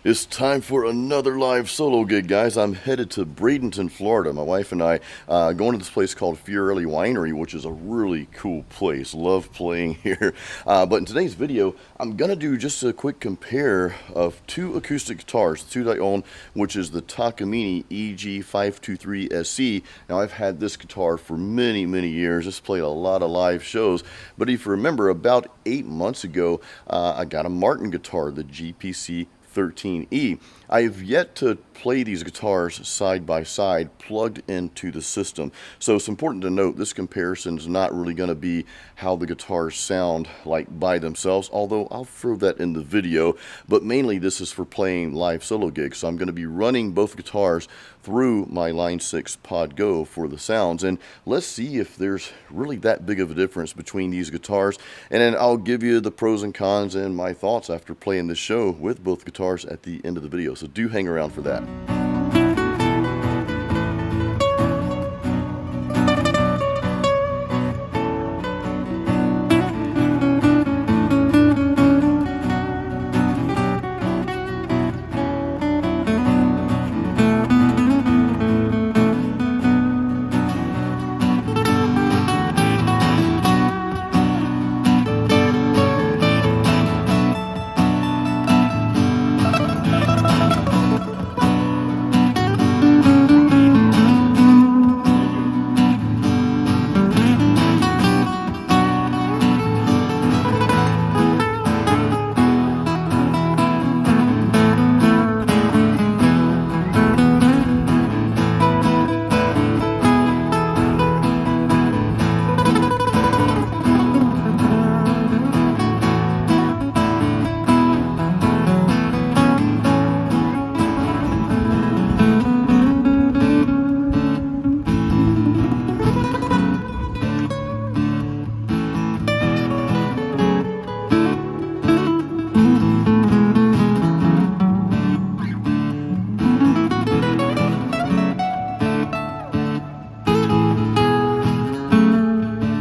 It's time for another live solo gig, guys. I'm headed to Bradenton, Florida. My wife and I going to this place called Fiorelli Winery, which is a really cool place. Love playing here. But in today's video, I'm going to do just a quick compare of two acoustic guitars, the two that I own, which is the Takamine EG523SC. Now, I've had this guitar for many years. Just played a lot of live shows. But if you remember, about 8 months ago, I got a Martin guitar, the GPC 13E. I have yet to play these guitars side by side plugged into the system. So it's important to note this comparison is not really going to be how the guitars sound like by themselves, although I'll throw that in the video. But mainly this is for playing live solo gigs. So I'm going to be running both guitars through my Line 6 Pod Go for the sounds. And let's see if there's really that big of a difference between these guitars. And then I'll give you the pros and cons and my thoughts after playing this show with both guitars at the end of the video. So do hang around for that.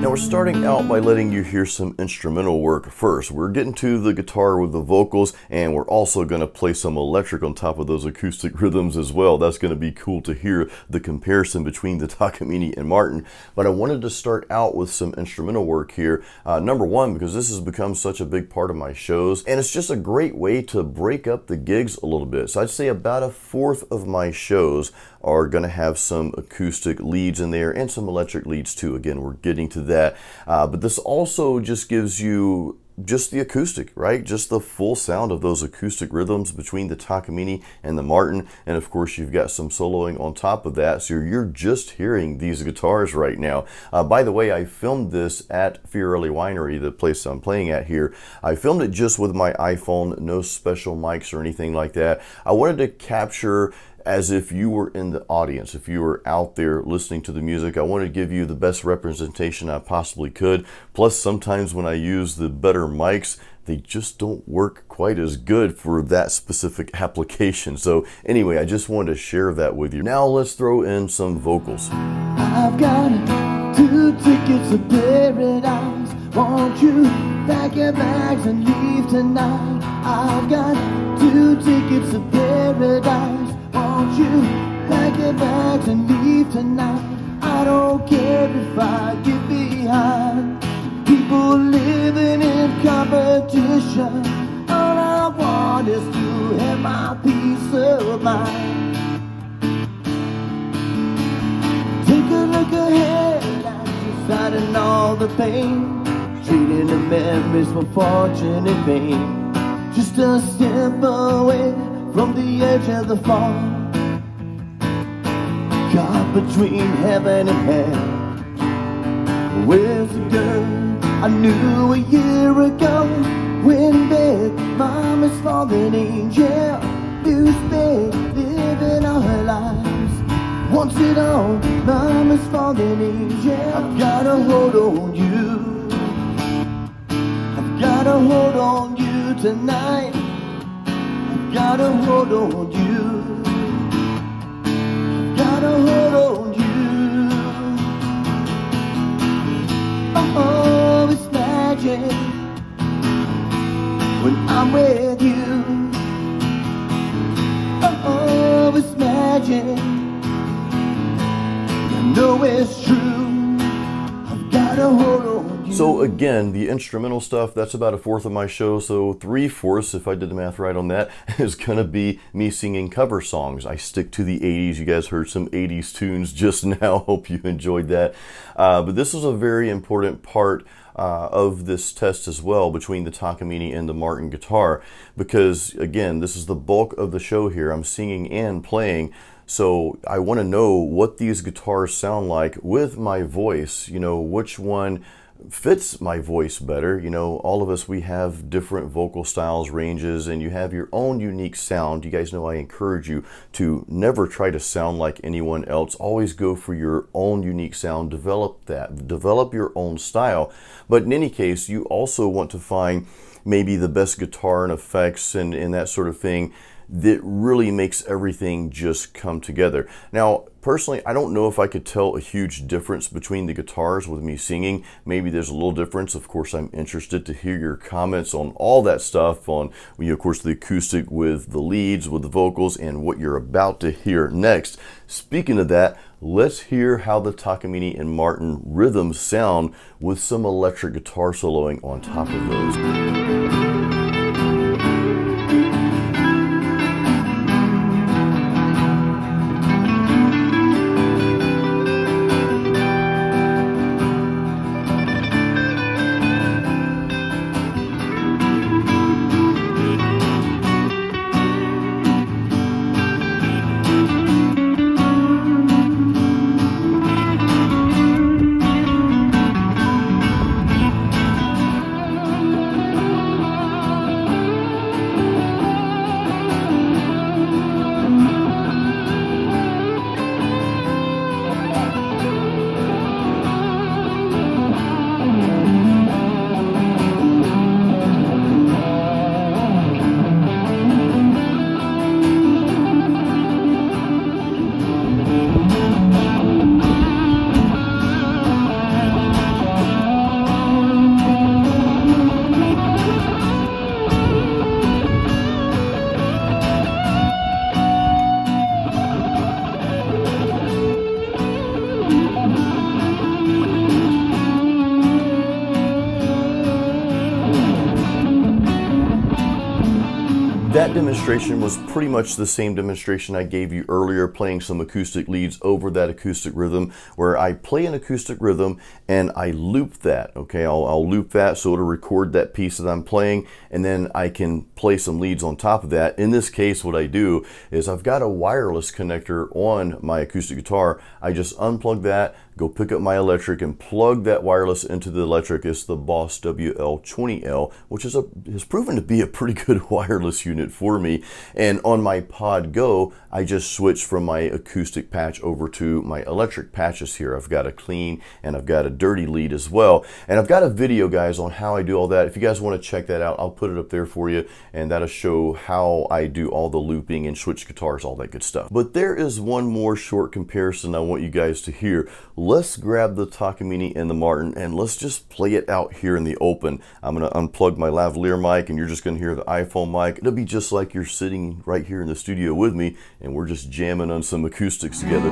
We're starting out by letting you hear some instrumental work first. We're getting to the guitar with the vocals, and we're also going to play some electric on top of those acoustic rhythms as well. That's going to be cool to hear the comparison between the Takamine and Martin. But I wanted to start out with some instrumental work here. Number one, because this has become such a big part of my shows, and it's just a great way to break up the gigs a little bit. So I'd say about a fourth of my shows are going to have some acoustic leads in there and some electric leads too. Again, we're getting to that. But this also just gives you just the acoustic, right? Just the full sound of those acoustic rhythms between the Takamine and the Martin. And of course, you've got some soloing on top of that. So you're just hearing these guitars right now. By the way, I filmed this at Fiorelli Winery, the place I'm playing at here. I filmed it just with my iPhone, no special mics or anything like that. I wanted to capture as if you were in the audience, if you were out there listening to the music. I wanted to give you the best representation I possibly could. Plus, sometimes when I use the better mics, they just don't work quite as good for that specific application. So anyway, I just wanted to share that with you. Now let's throw in some vocals. I've got 2 tickets to paradise. Won't you pack your bags and leave tonight? I've got 2 tickets to paradise. Won't you pack your bags and leave tonight? I don't care if I get behind people living in competition. All I want is to have my peace of mind. Take a look ahead, I'm deciding all the pain, trading the memories for fortune and fame. Just a step away from the edge of the fall, caught between heaven and hell. Where's the girl I knew a year ago? When bed, mama's fallen angel, lose bed, living all her lives. Wants it all, mama's fallen angel. I've got a hold on you, I've got a hold on you tonight. Got a hold on you, got a hold on you. Oh, it's magic when I'm with you. magic. You know it's true. I've got a hold on you. So again, the instrumental stuff, that's about 1/4 of my show. So 3/4, if I did the math right on that, is gonna be me singing cover songs. I stick to the 80s. You guys heard some 80s tunes just now. Hope you enjoyed that. But this is a very important part of this test as well, between the Takamine and the Martin guitar, because again, this is the bulk of the show here. I'm singing and playing, so I want to know what these guitars sound like with my voice, you know, which one fits my voice better. You know, all of us, we have different vocal styles, ranges, and you have your own unique sound. You guys know I encourage you to never try to sound like anyone else. Always go for your own unique sound. Develop that. Develop your own style. But in any case, you also want to find maybe the best guitar and effects and that sort of thing that really makes everything just come together. Now, personally, I don't know if I could tell a huge difference between the guitars with me singing. Maybe there's a little difference. Of course, I'm interested to hear your comments on all that stuff, on, you know, of course, the acoustic with the leads, with the vocals, and what you're about to hear next. Speaking of that, let's hear how the Takamine and Martin rhythms sound with some electric guitar soloing on top of those. That demonstration was pretty much the same demonstration I gave you earlier, playing some acoustic leads over that acoustic rhythm, where I play an acoustic rhythm and I loop that. Okay, I'll loop that so it'll record that piece that I'm playing, and then I can play some leads on top of that. In this case, what I do is I've got a wireless connector on my acoustic guitar. I just unplug that, go pick up my electric and plug that wireless into the electric. It's the Boss WL20L, which has proven to be a pretty good wireless unit for me. And on my Pod Go, I just switch from my acoustic patch over to my electric patches here. I've got a clean and I've got a dirty lead as well. And I've got a video, guys, on how I do all that. If you guys want to check that out, I'll put it up there for you, and that'll show how I do all the looping and switch guitars, all that good stuff. But there is one more short comparison I want you guys to hear. Let's grab the Takamine and the Martin and let's just play it out here in the open. I'm going to unplug my lavalier mic and you're just going to hear the iPhone mic. It'll be just like you're sitting right here in the studio with me and we're just jamming on some acoustics together.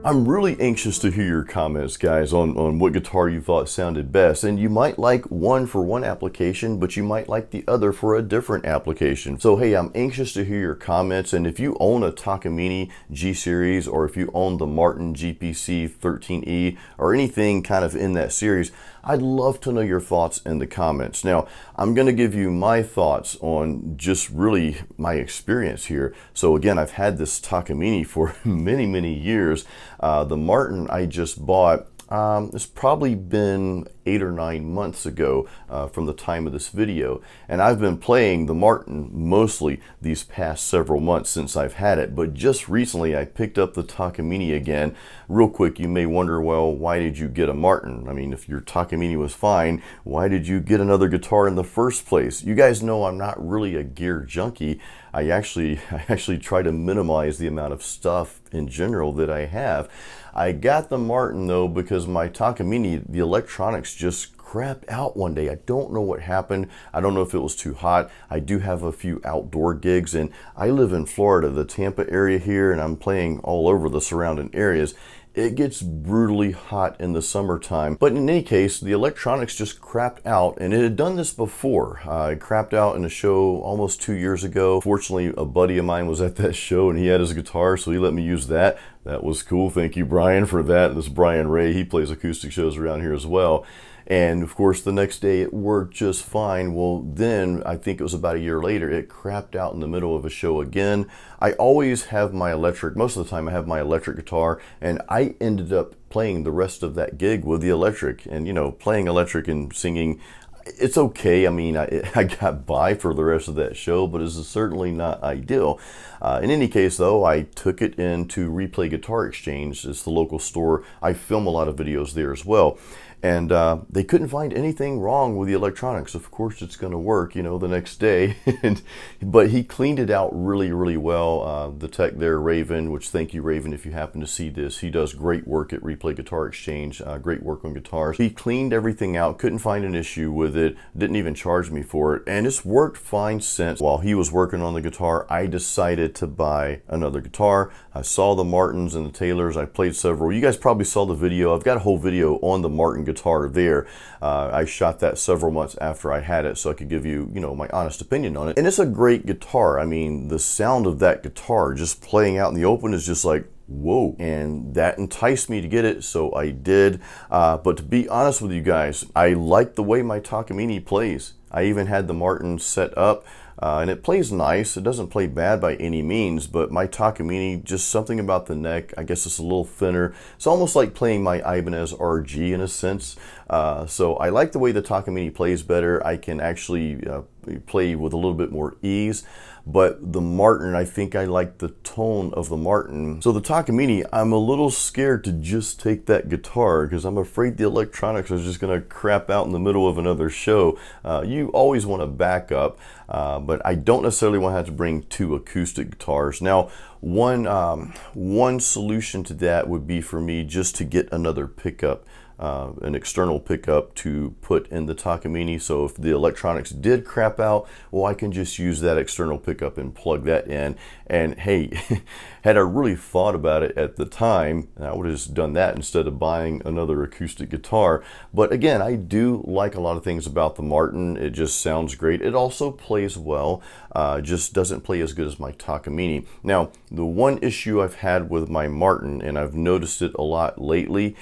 I'm really anxious to hear your comments, guys, on what guitar you thought sounded best. And you might like one for one application, but you might like the other for a different application. So hey, I'm anxious to hear your comments. And if you own a Takamine G Series, or if you own the Martin GPC 13E, or anything kind of in that series, I'd love to know your thoughts in the comments. Now, I'm going to give you my thoughts on just really my experience here. So again, I've had this Takamine for many years. The Martin I just bought, it's probably been 8 or 9 months ago from the time of this video, and I've been playing the Martin mostly these past several months since I've had it. But just recently I picked up the Takamine again. Real quick, you may wonder, well, why did you get a Martin? I mean, if your Takamine was fine, why did you get another guitar in the first place? You guys know I'm not really a gear junkie. I actually try to minimize the amount of stuff in general that I have. I got the Martin though because my Takamine, the electronics just crapped out one day. I don't know what happened. I don't know if it was too hot. I do have a few outdoor gigs, and I live in Florida, the Tampa area here, and I'm playing all over the surrounding areas. It gets brutally hot in the summertime. But in any case, the electronics just crapped out, and it had done this before. It crapped out in a show almost 2 years ago. Fortunately, a buddy of mine was at that show and he had his guitar, so he let me use that. That was cool. Thank you, Brian, for that. This is Brian Ray. He plays acoustic shows around here as well. And of course, the next day it worked just fine. Well, then I think it was about a year later, it crapped out in the middle of a show again. I always have my electric, most of the time I have my electric guitar, and I ended up playing the rest of that gig with the electric. And you know, playing electric and singing, it's okay. I mean, I got by for the rest of that show, but it's certainly not ideal. In any case, though, I took it into Replay Guitar Exchange. It's the local store. I film a lot of videos there as well. And they couldn't find anything wrong with the electronics. Of course, it's going to work, you know, the next day. But he cleaned it out really well. The tech there, Raven, which thank you, Raven, if you happen to see this. He does great work at Replay Guitar Exchange, great work on guitars. He cleaned everything out, couldn't find an issue with it, didn't even charge me for it. And it's worked fine since. While he was working on the guitar, I decided to buy another guitar. I saw the Martins and the Taylors. I played several. You guys probably saw the video. I've got a whole video on the Martin guitar there. I shot that several months after I had it so I could give you, you know, my honest opinion on it. And it's a great guitar. I mean, the sound of that guitar just playing out in the open is just like, whoa. And that enticed me to get it, so I did. But to be honest with you guys, I like the way my Takamine plays. I even had the Martin set up. And it plays nice. It doesn't play bad by any means, but my Takamine, just something about the neck, I guess it's a little thinner. It's almost like playing my Ibanez RG in a sense. So I like the way the Takamine plays better. I can actually play with a little bit more ease. But the Martin, I think I like the tone of the Martin. So the Takamine, I'm a little scared to just take that guitar because I'm afraid the electronics is just going to crap out in the middle of another show. You always want a backup, but I don't necessarily want to have to bring 2 acoustic guitars. Now, one solution to that would be for me just to get another pickup. An external pickup to put in the Takamine, so if the electronics did crap out, well, I can just use that external pickup and plug that in. And hey, had I really thought about it at the time, I would have just done that instead of buying another acoustic guitar. But again, I do like a lot of things about the Martin. It just sounds great. It also plays well, just doesn't play as good as my Takamine. Now, the one issue I've had with my Martin, and I've noticed it a lot lately,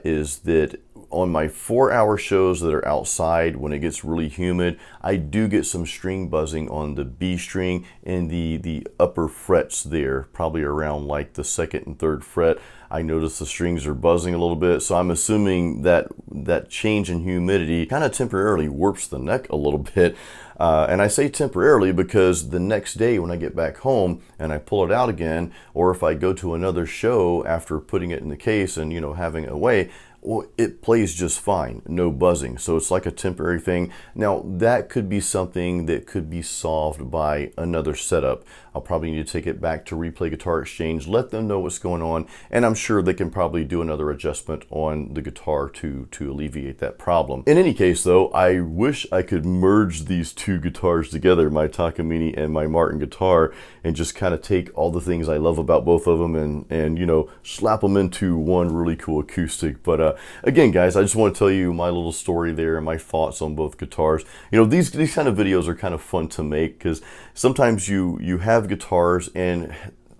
is that on my 4-hour shows that are outside when it gets really humid, I do get some string buzzing on the B string and the upper frets there, probably around like the 2nd and 3rd fret. I notice the strings are buzzing a little bit, so I'm assuming that that change in humidity kind of temporarily warps the neck a little bit. And I say temporarily because the next day when I get back home and I pull it out again, or if I go to another show after putting it in the case and, you know, having it away, well, it plays just fine, no buzzing. So it's like a temporary thing. Now, that could be something that could be solved by another setup. I'll probably need to take it back to Replay Guitar Exchange, let them know what's going on, and I'm sure they can probably do another adjustment on the guitar to alleviate that problem. In any case though, I wish I could merge these two guitars together, my Takamine and my Martin guitar, and just kind of take all the things I love about both of them and you know, slap them into one really cool acoustic. But again guys, I just want to tell you my little story there and my thoughts on both guitars. You know, these kind of videos are kind of fun to make because sometimes you have guitars and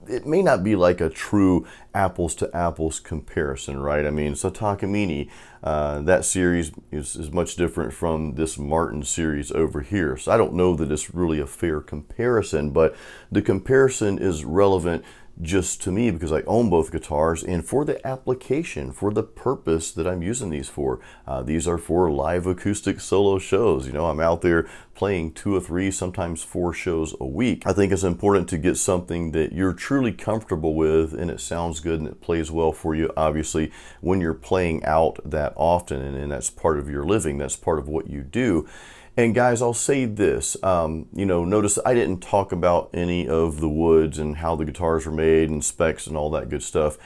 it may not be like a true apples to apples comparison, right? I mean, so Takamine, that series is much different from this Martin series over here. So I don't know that it's really a fair comparison, but the comparison is relevant just to me because I own both guitars and for the application, for the purpose that I'm using these for. These are for live acoustic solo shows. You know, I'm out there playing 2 or 3, sometimes 4 shows a week. I think it's important to get something that you're truly comfortable with and it sounds good and it plays well for you, obviously, when you're playing out that often, and that's part of your living, that's part of what you do. And guys, I'll say this, you know, notice I didn't talk about any of the woods and how the guitars were made and specs and all that good stuff.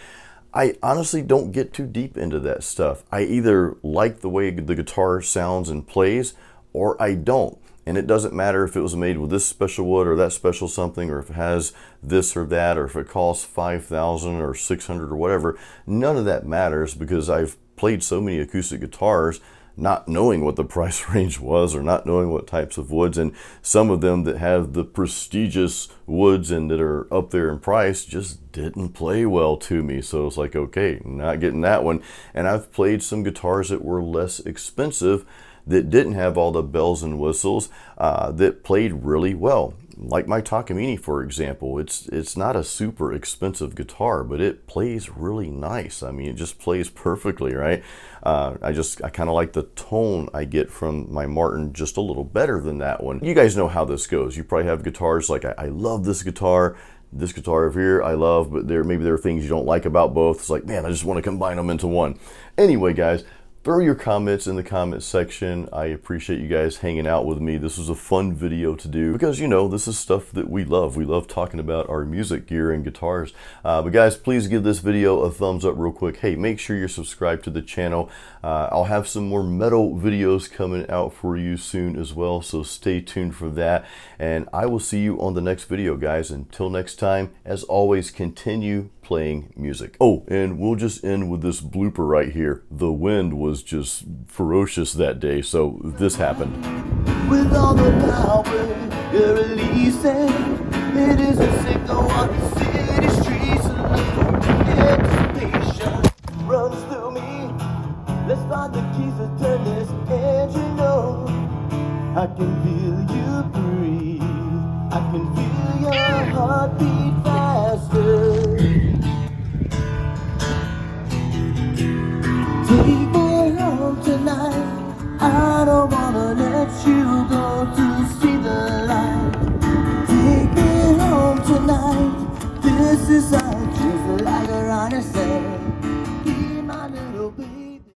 I honestly don't get too deep into that stuff. I either like the way the guitar sounds and plays or I don't. And it doesn't matter if it was made with this special wood or that special something, or if it has this or that, or if it costs $5,000 or $600 or whatever. None of that matters because I've played so many acoustic guitars not knowing what the price range was or not knowing what types of woods, and some of them that have the prestigious woods and that are up there in price just didn't play well to me. So it's like, okay, not getting that one. And I've played some guitars that were less expensive that didn't have all the bells and whistles that played really well. Like my Takamine, for example, it's not a super expensive guitar, but it plays really nice. I mean, it just plays perfectly, right? I kind of like the tone I get from my Martin just a little better than that one. You guys know how this goes. You probably have guitars like, I love this guitar over here I love, but maybe there are things you don't like about both. It's like, man, I just want to combine them into one. Anyway, guys, throw your comments in the comment section. I appreciate you guys hanging out with me. This was a fun video to do because, you know, this is stuff that we love. We love talking about our music gear and guitars. But guys, please give this video a thumbs up real quick. Hey, make sure you're subscribed to the channel. I'll have some more metal videos coming out for you soon as well, so stay tuned for that. And I will see you on the next video, guys. Until next time, as always, continue playing music. Oh, and we'll just end with this blooper right here. The wind was just ferocious that day, so this happened. With all the power you're releasing, it is a signal on the city streets, and anticipation runs through me. Let's find the keys to turn this engine on. I can feel you breathe, I can feel your heartbeat faster.